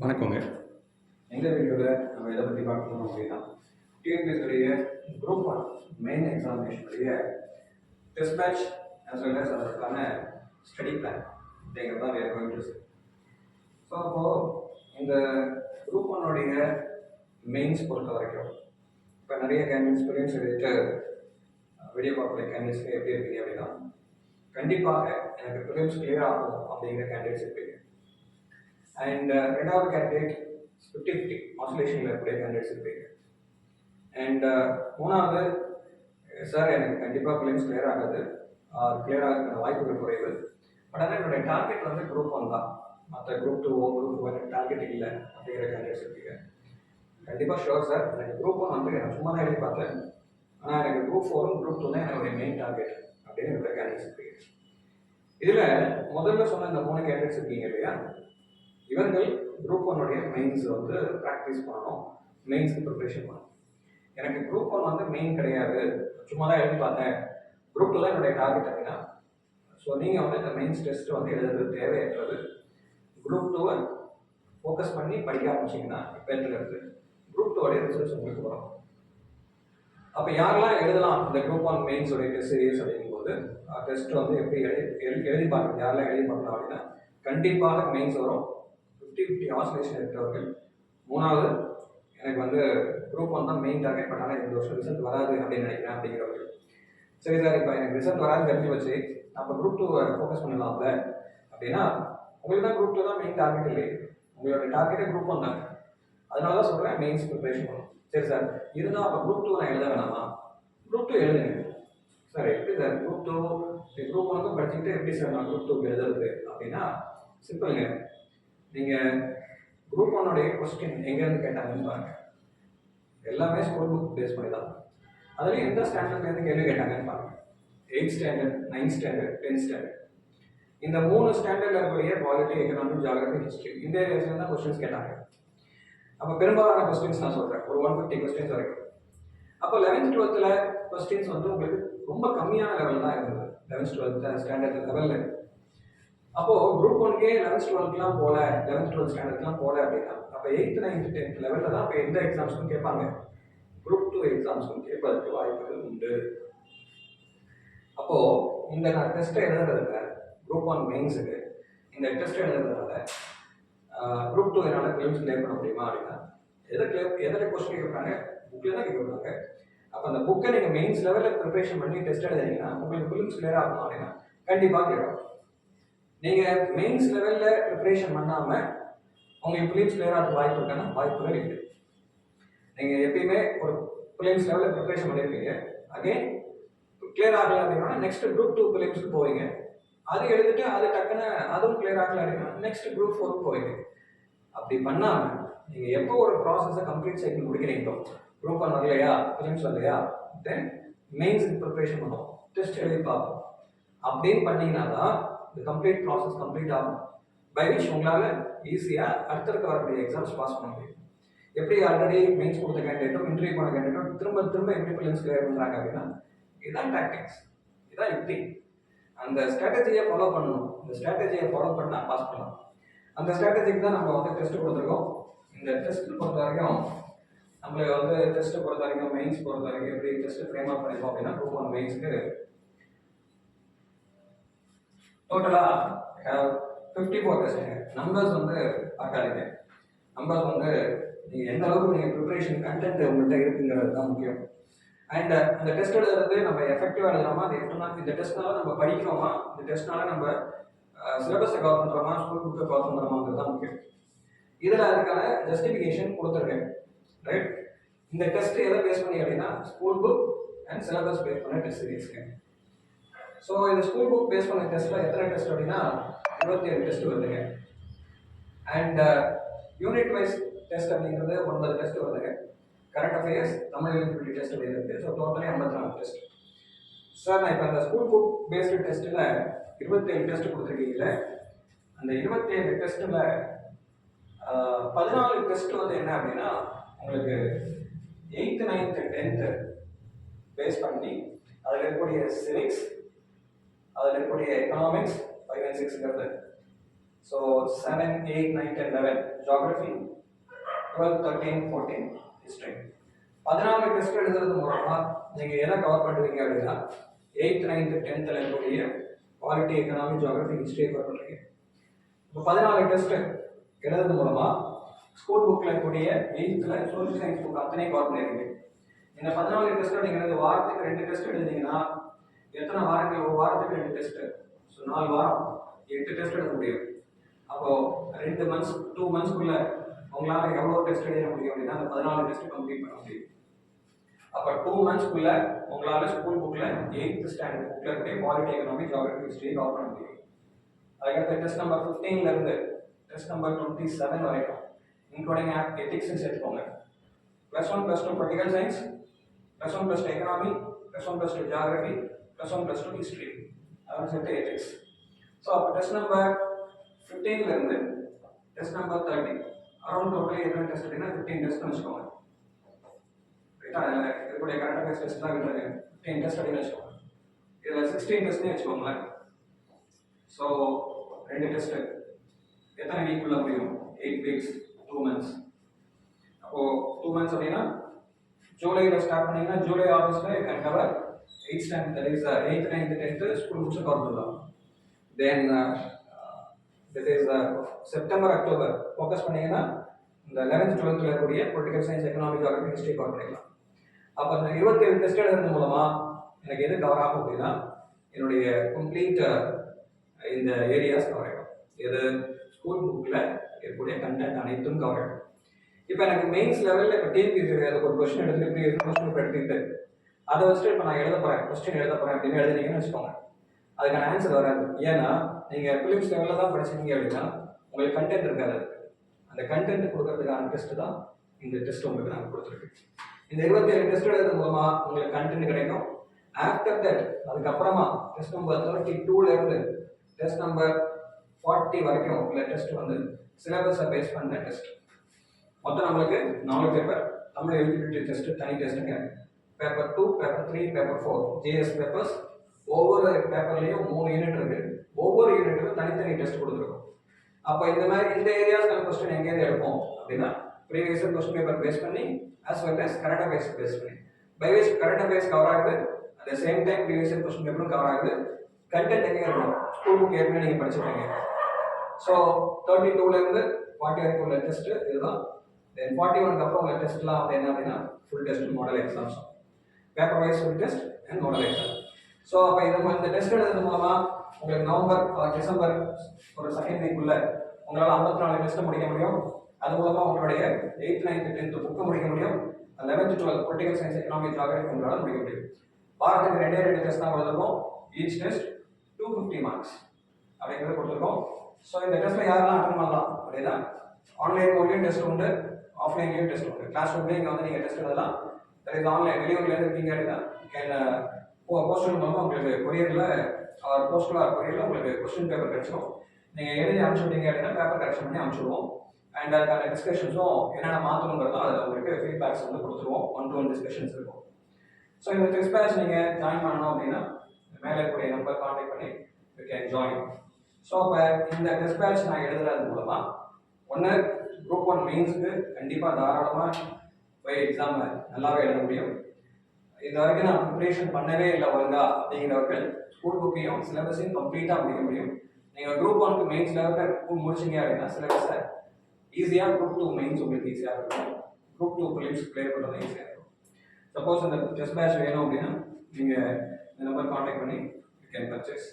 வணக்கங்க. இந்த வீடியோவில் நம்ம எதை பற்றி பார்க்க போகிறோம் அப்படின்னா டிஎன்பிஎஸ்ஸுடைய குரூப் ஒன் மெயின் எக்ஸாமினேஷனுடைய test batch as well as அதற்கான ஸ்டடி பிளான் அப்படிங்கிறது தான் வேறு கோயிங் டு சி. ஸோ அப்போது இந்த குரூப் ஒன்னுடைய மெயின்ஸ் பொறுத்த வரைக்கும் இப்போ நிறைய கேண்டிடேட்ஸ் ப்ரிலிம்ஸ் எழுதிட்டு வீடியோ பார்க்கக்கூடிய கேண்டிடேட்ஸ்க்கு எப்படி இருப்பீங்க அப்படின்னா, கண்டிப்பாக எனக்கு ப்ரிலிம்ஸ் கிளியர் ஆகும் அப்படிங்கிற கேண்டிடேட்ஸ் இருப்பீங்க. அண்ட் ரெண்டாவது கேண்டிடேட் 50-50 ஆசோலேஷனில் இருக்கக்கூடிய கேண்டிடேட்ஸ் இருப்பீங்க. அண்ட் மூணாவது, சார் எனக்கு கண்டிப்பாக ப்ரிலிம்ஸ் கிளியர் ஆகாது, கிளியர் ஆகிறதுக்கான வாய்ப்புகள் குறைவு, பட் ஆனால் என்னுடைய டார்கெட் வந்து குரூப் ஒன் தான், மற்ற குரூப் டூ குரூப் எனக்கு டார்கெட் இல்லை அப்படிங்கிற கேண்டிடேட்ஸ் இருப்பீங்க. கண்டிப்பாக ஷோர் சார், எனக்கு குரூப் ஒன் வந்து எனக்கு சும்மா தான் எழுதி பார்த்தேன், ஆனால் எனக்கு குரூப் ஃபோரும் குரூப் டூ தான் என்னுடைய மெயின் டார்கெட் அப்படின்னு இருக்கிற கேண்டிடேட்ஸ் இருப்பீங்க. இதில் முதல்ல சொன்ன இந்த 3 கேண்டிடேட்ஸ் இருக்கீங்க இல்லையா, இவர்கள் குரூப் ஒன்னுடைய மெயின்ஸ் வந்து ப்ராக்டிஸ் பண்ணணும், மெயின்ஸ்க்கு ப்ரிப்பரேஷன் பண்ணணும். எனக்கு குரூப் ஒன் வந்து மெயின் கிடையாது, சும்மா தான் எழுதி பார்த்தேன், குரூப் டூ தான் என்னுடைய டார்கெட் அப்படின்னா, ஸோ நீங்கள் வந்து இந்த மெயின்ஸ் டெஸ்ட் வந்து எழுதுறது தேவையற்றது. குரூப் டூவை ஃபோக்கஸ் பண்ணி படிக்க ஆரம்பிச்சிங்கன்னா இப்போ எழுதுறது குரூப் டூவோடைய ரிசல்ட்ஸ் உங்களுக்கு வரும். அப்போ யாரெல்லாம் எழுதலாம் இந்த குரூப் ஒன் மெயின்ஸோடைய டெஸ்ட் சீரியஸ் அப்படிங்கும்போது, டெஸ்ட் வந்து எப்படி எழுதி பார்க்கணும், யாரெல்லாம் எழுதி பார்க்கலாம் அப்படின்னா, கண்டிப்பாக மெயின்ஸ் வரும் 50-50 ஆசோலேஷன் இருக்கிறவர்கள். மூணாவது, எனக்கு வந்து குரூப் ஒன் தான் மெயின் டார்கெட், பட் ஆனால் இந்த வருஷம் ரிசல்ட் வராது அப்படின்னு நினைக்கிறேன் அப்படிங்கிறவர்கள். சரி சார், இப்போ எனக்கு ரிசல்ட் வராது தெரிஞ்சு வச்சு நம்ம குரூப் டூவை ஃபோக்கஸ் பண்ணலாம்ல அப்படின்னா, உங்களுக்கு தான் குரூப் டூ தான் மெயின் டார்கெட் இல்லையே, உங்களோட டார்கெட்டே குரூப் ஒன் தான். அதனால தான் சொல்கிறேன் மெயின்ஸ் ப்ரிப்பரேஷன் பண்ணணும். சரி சார், இருந்தால் அப்போ குரூப் டூ நான் எழுத வேணாமா? குரூப் டூ எழுதுங்க சார். எப்படி சார் குரூப் டூ குரூப் ஒனுக்கும் படிச்சுக்கிட்டு எப்படி சார் நான் குரூப் டூக்கு எழுதுறது அப்படின்னா, சிம்பிளுங்க. நீங்கள் குரூப் ஒன்னுடைய கொஸ்டின் எங்கேருந்து கேட்டாங்கன்னு பாருங்க, எல்லாமே ஸ்கூல் புக் பேஸ் பண்ணி தான். அதுலேயும் எந்த ஸ்டாண்டர்ட்லேருந்து கேள்வி கேட்டாங்கன்னு பாருங்க, 8th standard, 9th standard, 10th standard, இந்த 3 ஸ்டாண்டர்டில் இருக்கக்கூடிய பாலிட்டி, எக்கனாமிக், ஜியாகிரபி, ஹிஸ்ட்ரி, இந்த ஏரியாஸ்ல தான் கொஸ்டின்ஸ் கேட்டாங்க. அப்போ பெரும்பாலான கொஸ்டின்ஸ் நான் சொல்கிறேன், ஒரு 150 கொஸ்டின்ஸ் வரைக்கும். அப்போ 11th 12th கொஸ்டின்ஸ் வந்து உங்களுக்கு ரொம்ப கம்மியான லெவல் தான் இருந்தது, 11th 12th ஸ்டாண்டர்ட் லெவலில். அப்போது குரூப் ஒன்கே 11th 12th போல, 11th 12th ஸ்டாண்டர்ட்லாம் போல அப்படின்னா, அப்போ 8th 9th 10th லெவலில் தான் அப்போ எந்த எக்ஸாம்ஸ்க்கும் கேட்பாங்க, குரூப் டூ எக்ஸாம்ஸ்க்கும் கேட்பதற்கு வாய்ப்புகள் உண்டு. அப்போது இந்த நான் டெஸ்ட்டை எழுதுறதுல குரூப் ஒன் மெயின்ஸுக்கு இந்த டெஸ்ட் எழுதுறதுனால குரூப் டூ என்னால் ப்ரிலிம்ஸ் கிளியர் பண்ண முடியுமா அப்படின்னா, எதில் கொஸ்டின் கேட்குறாங்க, புக்கில் தான் கேட்குறாங்க. அப்போ அந்த புக்கை நீங்கள் மெயின்ஸ் லெவலில் ப்ரிப்பரேஷன் பண்ணி டெஸ்ட் எழுதுறீங்கன்னா உங்களுக்கு ப்ரிலிம்ஸ் கிளியர் ஆகணும் அப்படின்னா கண்டிப்பாக கிளியர் ஆகும். நீங்கள் மெயின்ஸ் லெவலில் ப்ரிப்பரேஷன் பண்ணாமல் உங்களுக்கு ப்ரிலிம்ஸ் கிளியர் ஆக வாய்ப்பு இருக்கான்னா வாய்ப்புகள் இல்லை. நீங்கள் எப்பயுமே ஒரு ப்ரிலிம்ஸ் லெவலில் ப்ரிப்பரேஷன் பண்ணியிருப்பீங்க, அகைன் கிளியர் ஆகலை அப்படின்னா நெக்ஸ்ட் குரூப் டூ ப்ரிலிம்ஸ்க்கு போவீங்க, அது எழுதிட்டு அது டக்குன்னு அதுவும் கிளியர் ஆகலை அப்படின்னா நெக்ஸ்ட் குரூப் 4 போவீங்க. அப்படி பண்ணாமல் நீங்கள் எப்போ ஒரு ப்ராசஸை கம்ப்ளீட் சைக்கிள் முடிக்கிறீங்களோ, குரூப் ஒன் வரலையா, ப்ரிலிம்ஸ் வரலையா, தென் மெயின்ஸுக்கு ப்ரிப்பரேஷன் பண்ணுவோம், டெஸ்ட் எழுதி பார்ப்போம், அப்படின்னு பண்ணிங்கன்னா தான் இந்த கம்ப்ளீட் ப்ராசஸ் கம்ப்ளீட் ஆகும். பை விச் உங்களால் ஈஸியாக அடுத்தடுத்து வரக்கூடிய எக்ஸாம்ஸ் பாஸ் பண்ண முடியும். எப்படி ஆல்ரெடி மெயின்ஸ் கொடுத்த கேண்டிடேட்டும் இன்டர்வியூ போன கேண்டிடேட்டும் திரும்ப திரும்ப எப்படி ப்ரிலிம்ஸ் கிளியர் பண்ணுறாங்க அப்படின்னா, இதுதான் டாக்டிக்ஸ், இதுதான் யுக்தி. அந்த ஸ்ட்ராட்டஜியை ஃபாலோ பண்ணணும், இந்த ஸ்ட்ராட்டஜியை ஃபாலோ பண்ணால் பாஸ் பண்ணலாம். அந்த ஸ்ட்ராட்டஜிக்கு தான் நம்ம வந்து டெஸ்ட் கொடுத்துருக்கோம். இந்த டெஸ்ட் பொறுத்த வரைக்கும் நம்மளுக்கு வந்து டெஸ்ட்டை பொறுத்த வரைக்கும், மெயின்ஸ் பொறுத்த வரைக்கும் எப்படி டெஸ்ட் ஃப்ரேம் அப் பண்ணிப்போம் அப்படின்னா, குரூப் ஒன் மெயின்ஸுக்கு டோட்டலாக 54 டெஸ்ட்டுங்க. நம்பர்ஸ் வந்து பார்க்காதீங்க, நம்பர்ஸ் வந்து நீங்கள் எந்த அளவுக்கு நீங்கள் ப்ரிப்பரேஷன் கண்டென்ட் உங்கள்கிட்ட இருக்குங்கிறது தான் முக்கியம். அண்ட் அந்த டெஸ்ட் எழுதுறது நம்ம எஃபெக்டிவாக எழுதுறோமா, அது இந்த டெஸ்ட்னால நம்ம படிக்கிறோமா, இந்த டெஸ்ட்னால நம்ம சிலபஸை கவர் பண்ணுறோமா, ஸ்கூல் புக்கை கவர் பண்ணுறோமாங்கிறது தான் முக்கியம். இதில் அதுக்கான ஜஸ்டிஃபிகேஷன் கொடுத்துருக்கேன், ரைட். இந்த டெஸ்ட் எதை பேஸ் பண்ணி அப்படின்னா, school book and syllabus base பண்ண டெஸ்ட் சீரிஸ்க்கு. ஸோ இந்த ஸ்கூல் புக் பேஸ் பண்ண டெஸ்ட்டில் எத்தனை டெஸ்ட் அப்படின்னா 27 டெஸ்ட் வருதுங்க. அண்ட் யூனிட் வைஸ் டெஸ்ட் அப்படிங்கிறது 9 டெஸ்ட் வருதுங்க. Current affairs, Tamil eligibility test அப்படிங்கிறது, ஸோ டோட்டலி 54 டெஸ்ட். சார், நான் இப்போ அந்த ஸ்கூல் புக் பேஸ்டு டெஸ்ட்டில் 27 டெஸ்ட் கொடுத்துருக்கீங்களே, அந்த 27 டெஸ்ட்டில் 14 டெஸ்ட் வந்து என்ன அப்படின்னா, உங்களுக்கு 8th 9th 10th பேஸ் பண்ணி அதில் இருக்கக்கூடிய சிவிக்ஸ், அதில் இருக்கக்கூடிய எக்கனாமிக்ஸ் 5 and 6ங்கிறது, ஸோ 7, 8, 9, 10, 11 ஜியாகிரஃபி, 12, 13, 14 ஹிஸ்ட்ரி. 14 டெஸ்ட் எழுதுறது மூலமா நீங்க எதை கவர் பண்ணுவீங்க அப்படின்னா 8th, 9th, 10th இருக்கக்கூடிய பாலிட்டி, எக்கனாமி, ஜியாகிரஃபி, ஹிஸ்ட்ரியை கவர் பண்ணுறீங்க. இப்போ 14 டெஸ்ட் எழுதுறது மூலமா ஸ்கூல் புக்கில் இருக்கக்கூடிய 8th சோஷியல் சயின்ஸ் புக் அத்தனையும் கவர் பண்ணிருக்கீங்க. இந்த 14 டெஸ்ட் நீங்கள் வாரத்துக்கு 2 டெஸ்ட் எழுதுனீங்கன்னா எத்தனை வாரங்கள்? ஒரு வாரத்துக்கு 2 டெஸ்ட். ஸோ 4 வாரம் 8 டெஸ்ட் எழுத முடியும். அப்போ 2 மந்த்ஸ் 2 மந்த்ஸ்க்குள்ள உங்களால் எவ்வளோ டெஸ்ட் எழுத முடியும் அப்படின்னா அந்த 14 டெஸ்ட் கம்ப்ளீட் பண்ண முடியும். அப்போ 2 மந்த்ஸ்க்குள்ள உங்களால் ஸ்கூல் புக்கில் 8th ஸ்டாண்டர்ட் புக்கில் இருக்க polity, economy, geography, history cover பண்ண முடியும். அதுக்கடுத்து டெஸ்ட் நம்பர் 15 இருந்து டெஸ்ட் நம்பர் 27 வரைக்கும் இன்க்ளூடிங் எத்திக்ஸ்னு சேர்த்துக்கோங்க. +1 +2 political science, +1 +2 economy, +1 +2 geography, +1 +2 history, அதாவது சேர்த்து எத்திக்ஸ். ஸோ அப்போ டெஸ்ட் நம்பர் 15 இருந்து டெஸ்ட் நம்பர் 30 அரௌண்ட் டோட்டலி எத்தனை டெஸ்ட் அப்படின்னா 15 டெஸ்ட் வச்சுக்கோங்க. ரைட்டா? அதில் இருக்கக்கூடிய கரண்ட் அஃபேர்ஸ் டெஸ்ட்லாம் விட்டுருங்க. 15 டெஸ்ட் அப்படின்னு வச்சுக்கோங்க. இதில் 16 டெஸ்ட்னே வச்சுக்கோங்களேன். ஸோ 2 டெஸ்ட் எத்தனை வீக்குள்ள முடியும்? 8 வீக்ஸ், 2 மந்த்ஸ். அப்போ 2 மந்த்ஸ் அப்படின்னா ஜூலையில் ஸ்டார்ட் பண்ணீங்கன்னா ஜூலை ஆகஸ்ட்ல can cover 8th standard, that is 8th, 9th, 10th school books cover பண்ணலாம். Then that is September, October focus பண்ணீங்கன்னா இந்த 11th, 12th இருக்கக்கூடிய political science, economy, geography, history cover பண்ணிக்கலாம். அப்போ அந்த 27 டெஸ்ட் எழுதுறது மூலமா எனக்கு எது கவர் ஆகும் அப்படின்னா என்னுடைய கம்ப்ளீட் இந்த ஏரியாஸ் கவர் ஆகிடும். எது? ஸ்கூல் புக்கில் இருக்கக்கூடிய கண்டென்ட் அனைத்தும் கவர் ஆகிடும். இப்போ எனக்கு மெயின்ஸ் லெவலில் இப்போ டிஎன்பிஎஸ்சி அதுக்கு ஒரு கொஸ்டின் எடுத்துட்டு ப்ரீவியஸ் கொஸ்டின் எடுத்துக்கிட்டு அதை வச்சுட்டு இப்போ நான் எழுத போகிறேன், கொஸ்டின் எழுத போகிறேன் அப்படின்னு எழுதுனீங்கன்னு வச்சுக்கோங்க, அதுக்கான ஆன்சர் வராது. ஏன்னா நீங்கள் பிலிம்ஸ் லெவலில் தான் படிச்சிருக்கீங்க அப்படின்னா உங்களுக்கு கண்டென்ட் இருக்காது. அந்த கண்டென்ட் கொடுக்கறதுக்கான டெஸ்ட் தான் இந்த டெஸ்ட் உங்களுக்கு நாங்கள் கொடுத்துருக்கு. இந்த 27 டெஸ்ட் எழுதுறது மூலமாக உங்களுக்கு கண்டென்ட் கிடைக்கும். ஆஃப்டர் தட் அதுக்கப்புறமா டெஸ்ட் நம்பர் 32 இருந்து டெஸ்ட் நம்பர் 40 வரைக்கும் உள்ள டெஸ்ட் வந்து சிலபஸை பேஸ் பண்ண டெஸ்ட். மொத்தம் நம்மளுக்கு 4 பேப்பர். தமிழ் எலிஜிபிலிட்டி டெஸ்ட் தனி டெஸ்ட்டுங்க. Paper 2, paper 3, paper 4 GS papers. ஒவ்வொரு பேப்பர்லேயும் 3 யூனிட் இருக்கு. ஒவ்வொரு யூனிட்டுக்கும் தனித்தனி டெஸ்ட் கொடுத்துருக்கோம். அப்போ இந்த மாதிரி இந்த ஏரியாஸ்க்கான கொஸ்டின் எங்கேயிருந்து எடுப்போம் அப்படின்னா ப்ரீவியஸ் கொஸ்டின் பேப்பர் பேஸ் பண்ணி as well as current affairs base பண்ணி. பைவேஸ் கரண்ட் அஃபேர்ஸ் கவர் ஆகுது, at the same time previous question பேப்பரும் கவர் ஆகுது. கண்டென்ட் எங்கே இருக்கும்? ஸ்கூல் புக் ஏற்கனவே நீங்கள் படிச்சுருக்கீங்க. ஸோ 32லேருந்து 40 வரைக்கும் உள்ள டெஸ்ட் இதுதான். தென் 41க்கு அப்புறம் உள்ள டெஸ்ட்லாம் வந்து என்ன அப்படின்னா full test, model exams, paper wise full test and model exam. So அப்போ இந்த டெஸ்ட் எழுதுறது மூலமா உங்களுக்கு நவம்பர், டிசம்பர் ஒரு செகண்ட் வீக்குள்ள உங்களால் 54 டெஸ்ட்டை முடிக்க முடியும். அது மூலமா உங்களுடைய 8th, 9th, 10th புக்கை முடிக்க முடியும். 11th, 12th political science, economy, geography உங்களால் முடிக்க முடியும். வாரத்துக்கு 2 டெஸ்ட் தான் கொடுத்துருக்கோம். ஈச் டெஸ்ட் 250 மார்க்ஸ் அப்படிங்கிறத கொடுத்துருக்கோம். ஸோ இந்த டெஸ்ட்டில் யாரெல்லாம் அட்டன் பண்ணலாம் அப்படின்னா ஆன்லைன் மோட்லேயும் டெஸ்ட் உண்டு, ஆஃப்லைன்லேயும் டெஸ்ட் உண்டு. கிளாஸ் ரூம்லேயும் இங்கே வந்து நீங்கள் டெஸ்ட் எழுதலாம். That is online. வெளியூர்லேருந்து இருக்கீங்க அப்படின்னா கேன் போஸ்டல் மூலமாக உங்களுக்கு கொரியரில் போஸ்டல் கொரியரில் உங்களுக்கு கொஸ்டின் பேப்பர் கிடைச்சிடும். நீங்கள் எழுதி அனுப்பிச்சுட்டீங்க அப்படின்னா பேப்பர் கரெக்ஷன் பண்ணி அனுப்பிச்சுடுவோம். அண்ட் அதுக்கான டிஸ்கஷன்ஸும் என்னென்ன மாற்றணுங்கிறதோ அதில் உங்களுக்கு ஃபீட்பேக்ஸ் வந்து கொடுத்துருவோம். 1-to-1 டிஸ்கஷன்ஸ் இருக்கும். ஸோ இந்த டெஸ்ட் பேட்ச் நீங்கள் ஜாயின் பண்ணணும் அப்படின்னா மேலே இருக்கக்கூடிய நம்பர் கான்டாக்ட் பண்ணி யூ கேன் ஜாயின். ஸோ அப்போ இந்த டெஸ்ட் பேட்ச் நான் எழுதுறது மூலமாக ஒன்று குரூப் 1 மெயின்ஸுக்கு கண்டிப்பாக தாராளமாக போய் எக்ஸாமை நல்லாவே எழுத முடியும். இது வரைக்கும் நான் ப்ரிப்பரேஷன் பண்ணவே இல்லை ஒழுங்கா அப்படிங்கிறவர்கள் ஸ்கூல் புக்கையும் சிலபஸையும் கம்ப்ளீட்டாக முடிக்க முடியும். நீங்கள் குரூப் 1க்கு மெயின்ஸ் லெவலில் முடிச்சிங்க அப்படின்னா சிலபஸை ஈஸியாக குரூப் 2 மெயின்ஸ் உங்களுக்கு ஈஸியாக இருக்கும். குரூப் 2 ப்ரிலிம்ஸ் கிளியர் பண்ணுறது ஈஸியாக இருக்கும். சப்போஸ் இந்த டெஸ்ட் பேட்ச் வேணும் அப்படின்னா நீங்கள் இந்த நம்பர் கான்டாக்ட் பண்ணி யூ கேன் பர்ச்சேஸ்.